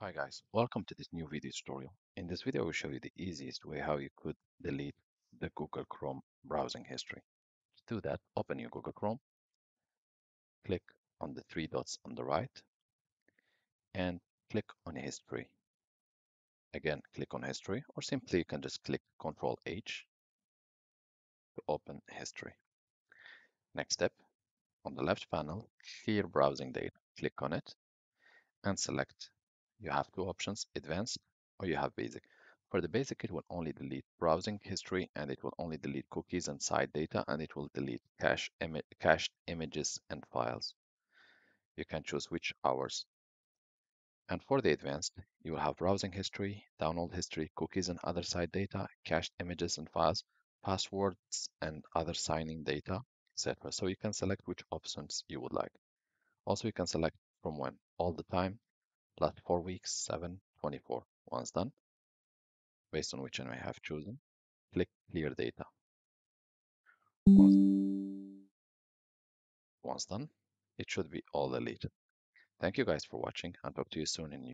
Hi guys, welcome to this new video tutorial. In this video, I will show you the easiest way how you could delete the Google Chrome browsing history. To do that, open your Google Chrome, click on the three dots on the right, and click on History. Again, click on History, or simply you can just click Ctrl H to open History. Next step, on the left panel, Clear Browsing Data. Click on it and select. You have two options, Advanced or you have Basic. For the basic, it will only delete browsing history and it will only delete cookies and site data and it will delete cached images and files. You can choose which hours. And for the advanced, you will have browsing history, download history, cookies and other site data, cached images and files, passwords and other signing data, etc. So you can select which options you would like. Also, you can select from when, all the time, plus 4 weeks, 7, 24. Once done, based on which one I have chosen, click Clear Data. Once done, it should be all deleted. Thank you guys for watching and talk to you soon in